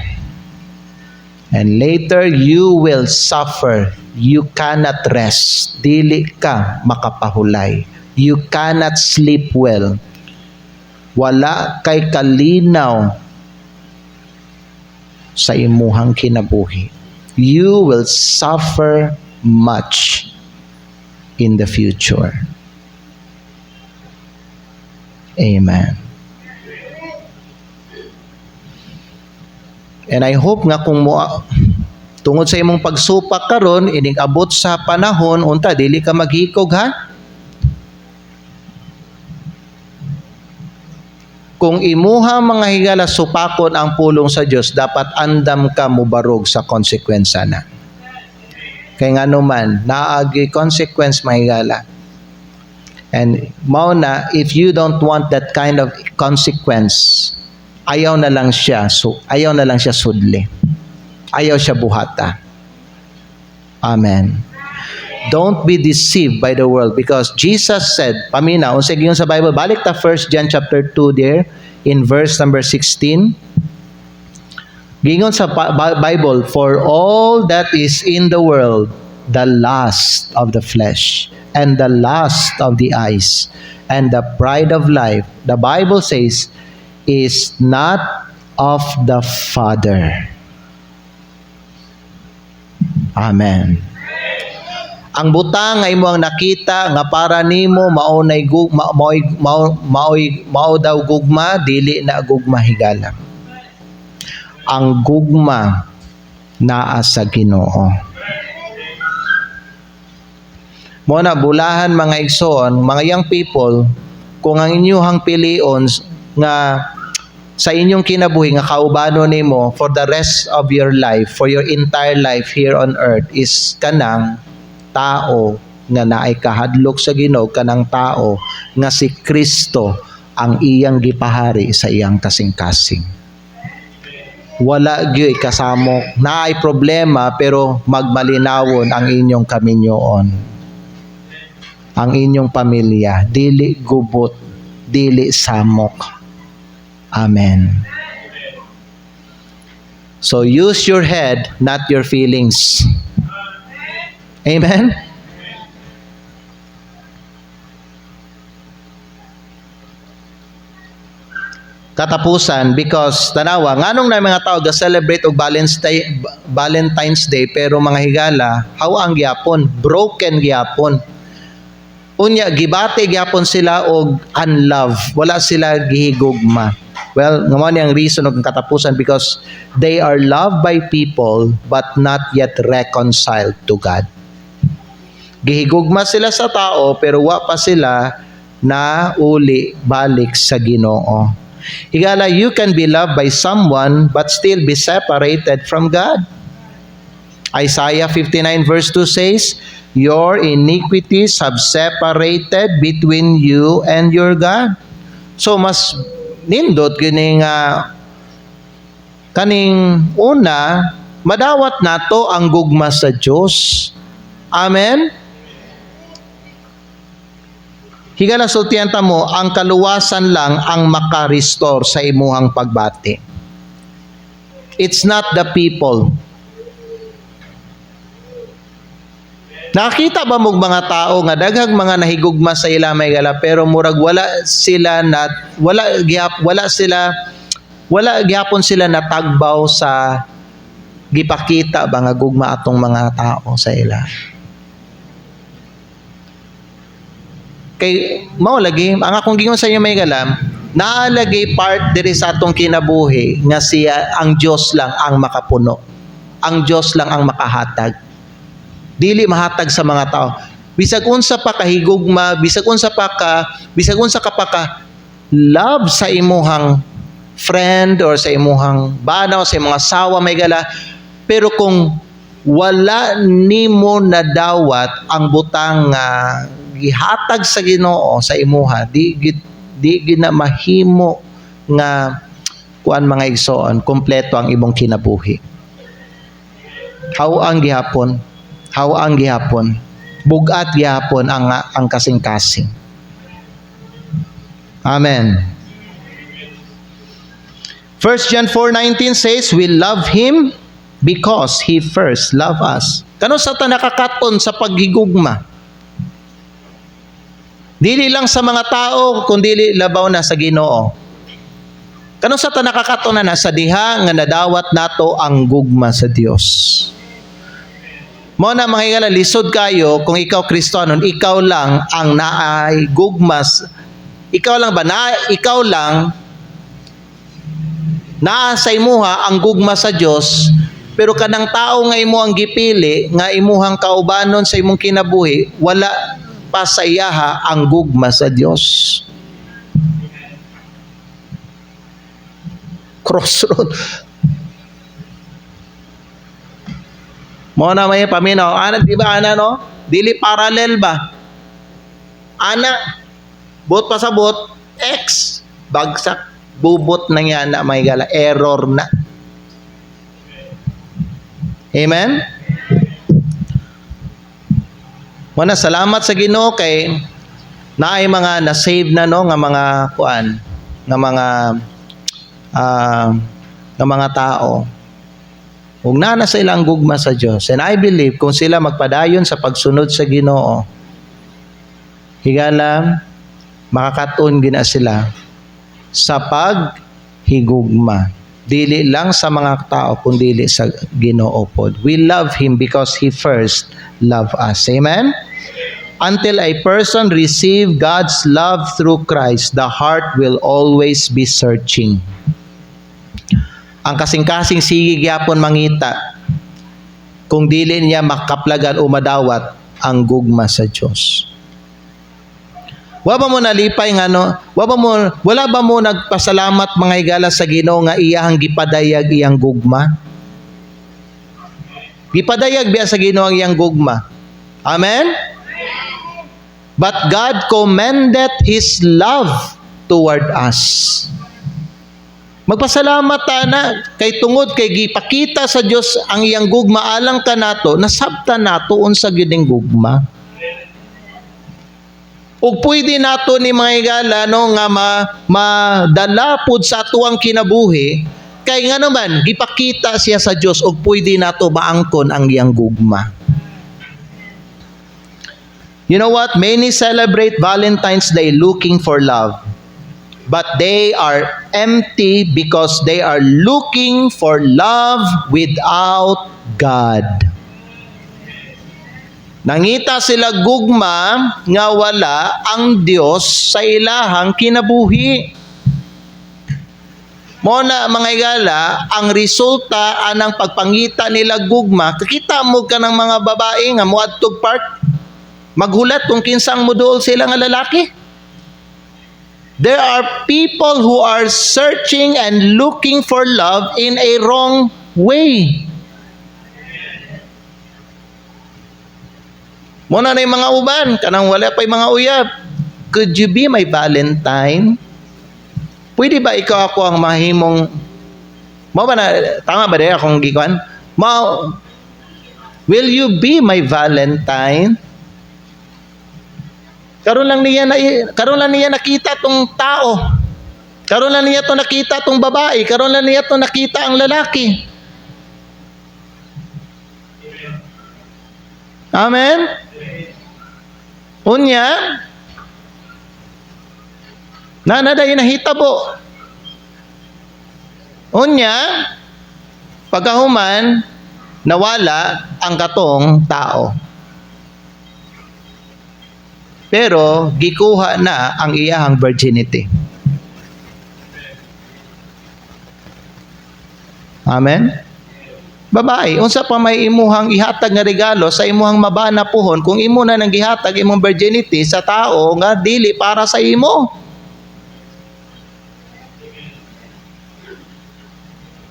And later, you will suffer. You cannot rest. Dili ka makapahulay. You cannot sleep well. Wala kay kalinaw sa imuhang kinabuhi. You will suffer much in the future. Amen. And I hope nga kung tungod sa imong pagsupak karon, ining abot sa panahon, unta, dili ka maghikog ha? kung imuha mga higala supakon ang pulong sa Dios, dapat andam ka mubarog sa konsekwensya na. Kay nga naman, naagi consequence mga higala. And mao na, if you don't want that kind of consequence, ayaw na lang siya sudli. Ayaw siya buhata. Amen. Don't be deceived by the world, because Jesus said, paminaw, unsay giyon sa Bible, balik ta 1 John chapter 2 there, in verse number 16. Gingon sa Bible, for all that is in the world, the lust of the flesh, and the lust of the eyes, and the pride of life, the Bible says, is not of the Father. Amen. Ang butang nga imo ang nakita nga para nimo mao daw gugma, dili na gugma higala. Ang gugma naa sa Ginoo. Mo na bulahan mga igsoon, mga young people, kung ang inyong pilion nga sa inyong kinabuhi nga kaubano nimo for the rest of your life, for your entire life here on earth, is kanang tao nga naay kahadlok sa Ginoo, kanang tao nga si Kristo ang iyang gipahari sa iyang kasing-kasing. Wala gyud kasamok, naay problema pero magmalinawon ang inyong kaminyoon. Ang inyong pamilya, dili gubot, dili samok. Amen. So use your head, not your feelings. Amen? Katapusan, because tanawa, nganong na mga tao ga-celebrate og Valentine's Day, pero mga higala, hawa ang gyapon, broken gyapon. Unya, gibati gyapon sila og unlove. Wala sila gihigugma. Well, nga ang reason og katapusan, because they are loved by people but not yet reconciled to God. Gihigugma sila sa tao pero wa pa sila na uli balik sa Ginoo. Higala, you can be loved by someone but still be separated from God. Isaiah 59 verse 2 says, your iniquities have separated between you and your God. So mas nindot kining kaning una, madawat nato ang gugma sa Dios. Amen. Higala sultihan ta mo, ang kaluwasan lang ang maka-restore sa imuhang pagbati. It's not the people. Nakita ba mong mga tao nga daghang mga nahigugma sa ila may gala, pero murag wala gihapon sila natagbaw sa gipakita ba nga gugma atong mga tao sa ila. Kay mao lagi ang akong gingon sa inyo may galam, naalagay part diri sa atong kinabuhi nga siya ang Dios lang ang makapuno. Ang Dios lang ang makahatag. Dili mahatag sa mga tao. Bisag unsa pa kahigugma, bisag unsa ka pa ka love sa imuhang friend or sa imuhang banaw, sa imong asawa may gala, pero kung wala nimo nadawat ang butang nga gihatag sa Ginoo sa imuha, di gid na mahimo nga kuan mga igsoon kompleto ang imong kinabuhi. How ang gihapon, bugat gihapon ang kasing-kasing. Amen. 1 John 4:19 says, we love Him because He first loved us. Kano sa ta nakakaton sa paghigugma? Dili lang sa mga tao, kundi labaw na sa Ginoo. Kano sa ta nakakaton na sa diha nga nadawat nato ang gugma sa Dios. Mo na mga higala, lisod kayo kung ikaw Kristohanon, ikaw lang ang naay gugmas. Ikaw lang naa sa imuha ang gugma sa Dios, pero kanang tao nga imo ang gipili nga imuhang kaubanon sa imong kinabuhi, wala pa sa iyaha ang gugma sa Dios. Crossroad. Mo na may paminaw. Ana, di ba, ana, no? Dili parallel ba? Ana, bot pa sa bot, X, bagsak, bubot na yan na may gala, error na. Amen? Muna, salamat sa Ginoo kay naay mga na-save na no nga mga kuan, nga mga tao. Ug na sa ilang gugma sa Dios. And I believe kung sila magpadayon sa pagsunod sa Ginoo, higala makakatun gina sila sa paghigugma. Dili lang sa mga tao kundi sa Ginoo pod. We love Him because He first loved us. Amen? Until a person receive God's love through Christ, the heart will always be searching. Ang kasing-kasing sige gyapon mangita kung dili niya makaplagan o madawat ang gugma sa Dios. Wa ba mo nalipay nga no? Wala ba mo nagpasalamat mga higala sa Ginoo nga iyang gipadayag iyang gugma? Gipadayag biya sa Ginoo ang iyang gugma. Amen? But God commended His love toward us. Magpasalamat ta na kay tungod kay gipakita sa Dios ang iyang gugma alang kanato, nasabtan nato unsa gyud ning gugma. Ug pwede nato ni mga higala no nga madala pud sa atuang kinabuhi kay nga naman gipakita siya sa Dios ug pwede nato maangkon ang iyang gugma. You know what? Many celebrate Valentine's Day looking for love. But they are empty because they are looking for love without God. Nangita sila gugma nga wala ang Dios sa ilahang kinabuhi. Mo na mga higala, ang resulta anang pagpangita nila gugma, kakita mo ka ng mga babae nga muadtog park, maghulat kung kinsang muduol sila nga lalaki. There are people who are searching and looking for love in a wrong way. Muna na yung mga uban, kanang wala pa yung mga uyab. Could you be my Valentine? Pwede ba ikaw ako ang mahimong, tama ba rin akong gikuan? Will you be my Valentine? Karon lang niya nakita tong tao. Karon lang niya to nakita tong babae, karon lang niya to nakita ang lalaki. Amen. Unya nanaday nahitabo. Unya pagahuman nawala ang katong tao. Pero gikuha na ang iyahang virginity. Amen? Babae, unsa pa may imuhang ihatag nga regalo sa imuhang mabana puhon kung imo na nang gihatag imong virginity sa tao nga dili para sa imo.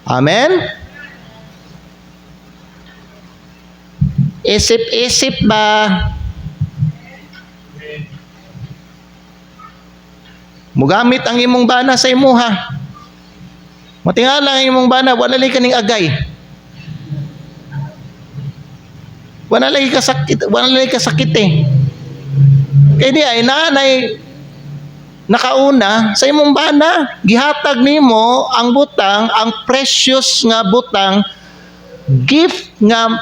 Amen? Isip-isip ba? Mugamit ang imong bana sa imuha. Matingala ang imong bana, wala lay kaning agay. Wala lay kasakit eh. Kaya di ay nanay nakauna sa imong bana, gihatag nimo ang butang, ang precious nga butang, gift nga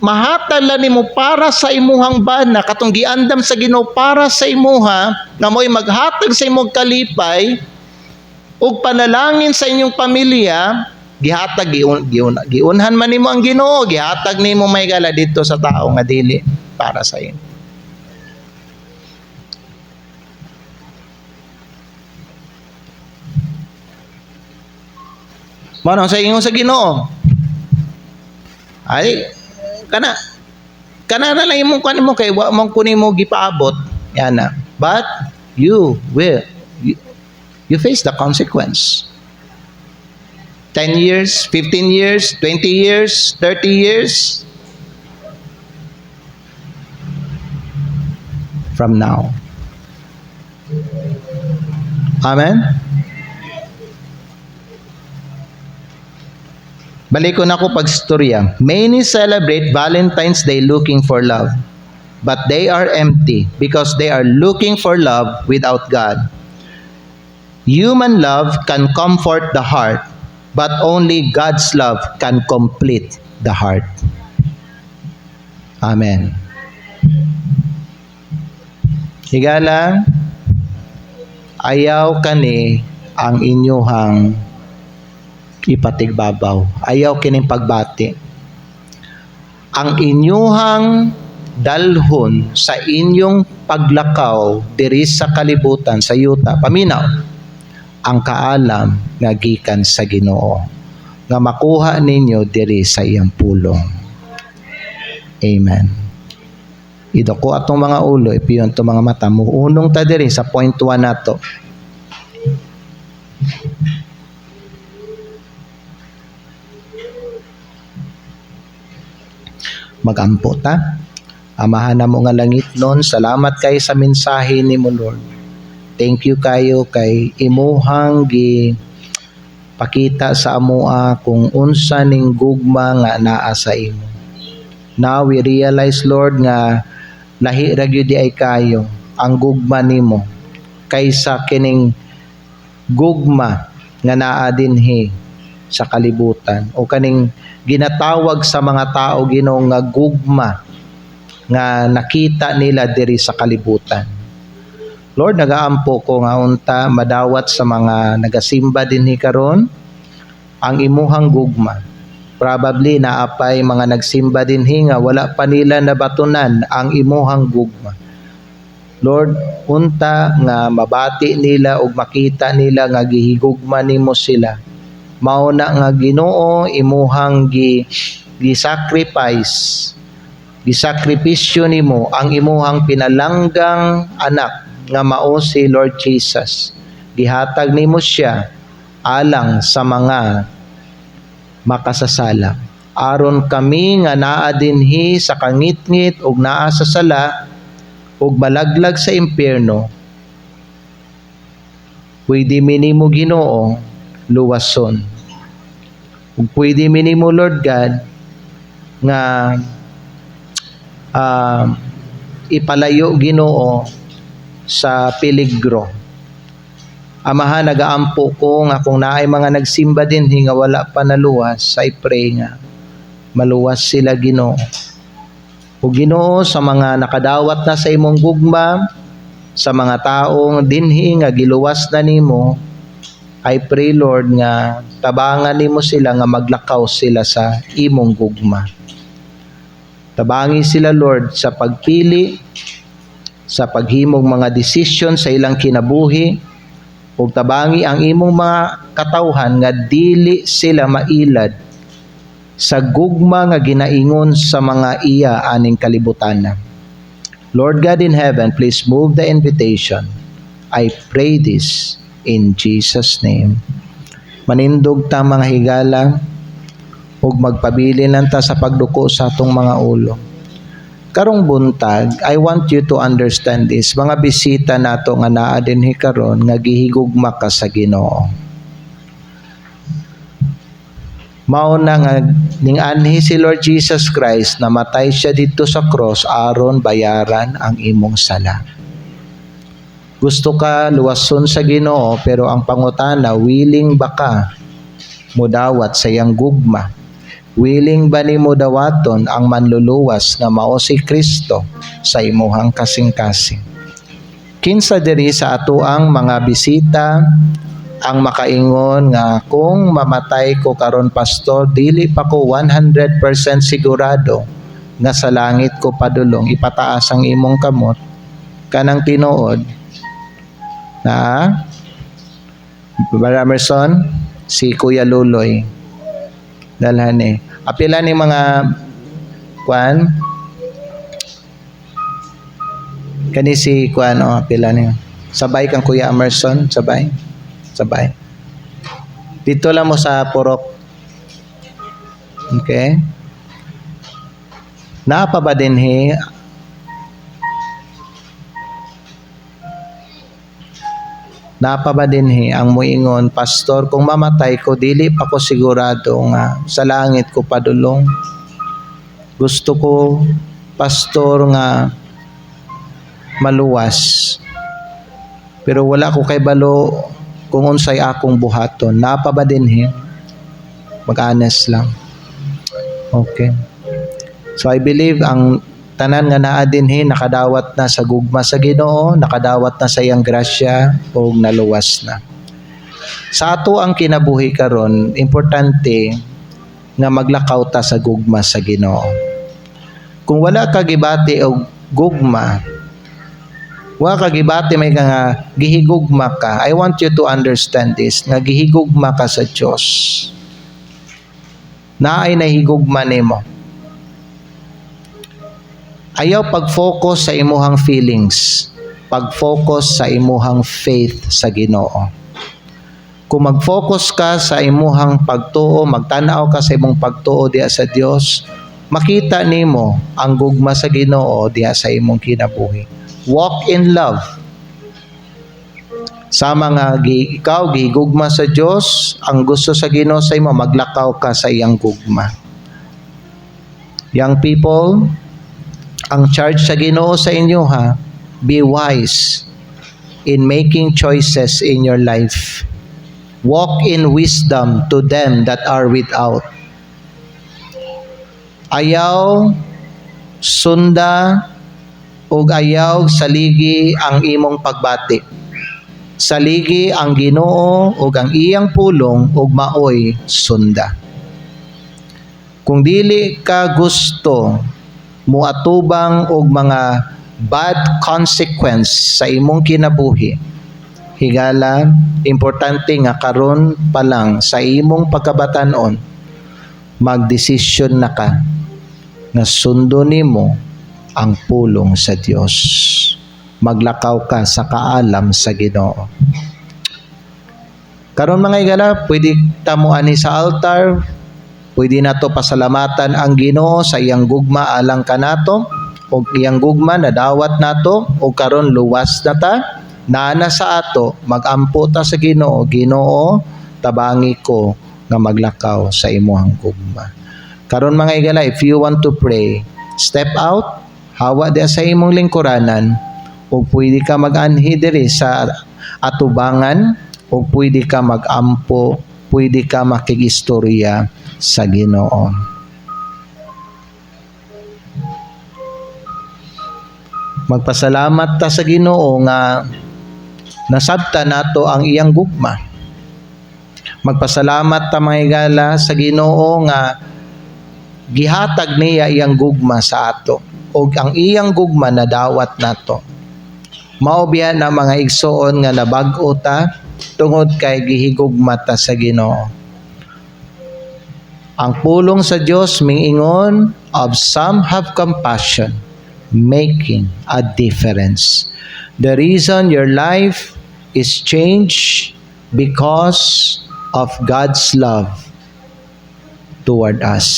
mahatag lang nimo para sa imuhang bana, katong giandam sa Ginoo para sa imuha, nga mo'y maghatag sa imong kalipay ug panalangin sa inyong pamilya, gihatag giunhan man nimo ang Ginoo, gihatag nimo may gala dito sa tao nga dili para sa iyo. Manong sa ingon sa Ginoo. Ay kana na lang imong kuan mo kay wa man kunin mo gipaabot yana. But you face the consequence. 10 years, 15 years, 20 years, 30 years from now. Amen? Balik ko na ko pagstorya. Many celebrate Valentine's Day looking for love, but they are empty because they are looking for love without God. Human love can comfort the heart, but only God's love can complete the heart. Amen. Higala, ayaw kani ang inyuhang ipatigbabaw. Ayaw kining pagbati. Ang inyuhang dalhon sa inyong paglakaw diri sa kalibutan, sa yuta, paminaw, ang kaalam nga gikan sa Ginoo, nga makuha ninyo diri sa iyang pulong. Amen. Idoko atong mga ulo, ipiyon to mga mata, muunong ta diri sa point 1 nato. Magampo ta. Amahan na mo nga langit nun, salamat kay sa mensahe ni mo, Lord. Thank you kayo kay imuhang gi pakita sa amoa kung unsa ning gugma nga naa sa imo. Now we realize, Lord, nga lahi ra gyud di ay kayo ang gugma nimo kaysa kining gugma nga naa dinhi sa kalibutan o kaning ginatawag sa mga tao Ginoo nga gugma nga nakita nila diri sa kalibutan. Lord, nagaampo ko nga unta madawat sa mga nagasimba dinhi karon ang imuhang gugma. Probably naapay mga nagsimba dinhi nga wala pa nila nabatunan ang imuhang gugma. Lord, unta nga mabati nila ug makita nila nga gihigugma nimo sila. Mao na nga Ginoo imuhang gi-sacrifice, gisakripisyo nimo ang imuhang pinalanggang anak nga mao si Lord Jesus. Gihatag nimo siya alang sa mga makasasala. Aron kami nga naa dinhi sa kangitngit ug naa sa sala ug malaglag sa impyerno, pwede minimo Ginoo luwason. Ug pwede minimo Lord God nga ipalayo Ginoo sa peligro. Amahan, nagaampo ko nga kung naay mga nagsimba dinhi nga wala pa naluwas, I pray nga maluwas sila Ginoo. O Ginoo, sa mga nakadawat na sa imong gugma, sa mga taong dinhi nga giluwas na nimo, I pray Lord nga tabangan nimo sila nga maglakaw sila sa imong gugma. Tabangi sila Lord sa pagpili, sa paghimong mga desisyon sa ilang kinabuhi, ug tabangi ang imong mga katawhan nga dili sila mailad sa gugma nga ginaingon sa mga iya aning kalibutan. Lord God in heaven, please move the invitation. I pray this in Jesus' name. Manindog ta mga higala ug magpabili lang ta sa pagduko sa atong mga ulo. Karong buntag, I want you to understand this. Mga bisita nato nga naa dinhi karon nga gihigugma ka sa Ginoo. Mao na nga ning anhi si Lord Jesus Christ, namatay siya dito sa cross aron bayaran ang imong sala. Gusto ka luwason sa Ginoo, pero ang pangutana, willing ba ka mudawat sa iyang gugma? Willing ba ni mo dawaton ang manluluwas nga mao si Kristo sa imuhang kasing-kasing? Kinsa diri sa atoang mga bisita ang makaingon nga kung mamatay ko karon pastor, dili pa ko 100% sigurado nga sa langit ko padulong, ipataas ang imong kamot kanang tinuod na Brother Emerson, si Kuya Luloy dalhan apila ni mga kwan kani si kwan apila ni sabay kang Kuya Emerson, sabay Dito lang mo sa purok. Okay? Napa ba dinhi ang muingon, Pastor, kung mamatay ko, dili pa ko sigurado nga sa langit ko padulong. Gusto ko, Pastor, nga maluwas. Pero wala ko kay balo kung unsay akong buhaton. Napa ba dinhi? Mag-honest lang. Okay. So I believe ang tanan nga naa dinhi nakadawat na sa gugma sa Ginoo, nakadawat na sa iyang grasya o naluwas na. Sa ato ang kinabuhi karon, importante nga maglakaw ta sa gugma sa Ginoo. Kung wala ka gibati og gugma, wala ka gibati may nga gihigugma ka, I want you to understand this, nga gihigugma ka sa Dios. Naay nahigugma nimo. Ayaw pag-focus sa imuhang feelings, pag-focus sa imuhang faith sa Ginoo. Kung mag-focus ka sa imuhang pagtuo, magtanaw ka sa imong pagtuo diha sa Dios, makita nimo ang gugma sa Ginoo diha sa imong kinabuhi. Walk in love. Sa mga ikaw gigugma sa Dios, ang gusto sa Ginoo sa imo maglakaw ka sa iyang gugma. Young people, ang charge sa Ginoo sa inyo be wise in making choices in your life. Walk in wisdom to them that are without. Ayaw sunda ug ayaw saligi ang imong pagbati. Saligi ang Ginoo ug ang iyang pulong ug maoy sunda. Kung dili ka gusto muatubang og mga bad consequence sa imong kinabuhi, higala, importante nga karon pa lang sa imong pagkabatan-on, magdesisyon na ka nga sundo nimo ang pulong sa Dios. Maglakaw ka sa kaalam sa Ginoo. Karon mga higala, pwede ta mo ani sa altar. Pwede nato pasalamatan ang Ginoo sa iyang gugma alang kanato o iyang gugma na dawat nato o karon luwas na ta naana sa ato magampo ta sa Ginoo. Ginoo, tabangi ko nga maglakaw sa imuhang gugma. Karon mga higala, if you want to pray, step out, hawa diha sa imong lingkuranan o pwede ka mag-anhi diri sa atubangan o pwede ka magampo, pwede ka makigistorya sa Ginoo. Magpasalamat ta sa Ginoo nga nasabta nato ang iyang gugma. Magpasalamat ta mga higala sa Ginoo nga gihatag niya iyang gugma sa ato o ang iyang gugma na dawat nato. Mao biya na mga igsoon nga nabag-o ta tungod kay gihigugma ta sa Ginoo. Ang pulong sa Dios mingingon, of some have compassion, making a difference. The reason your life is changed because of God's love toward us.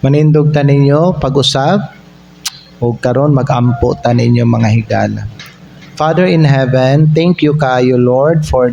Manindog ta ninyo pag-usab ug karon magampo ta ninyo mga higala. Father in heaven, thank you kayo Lord for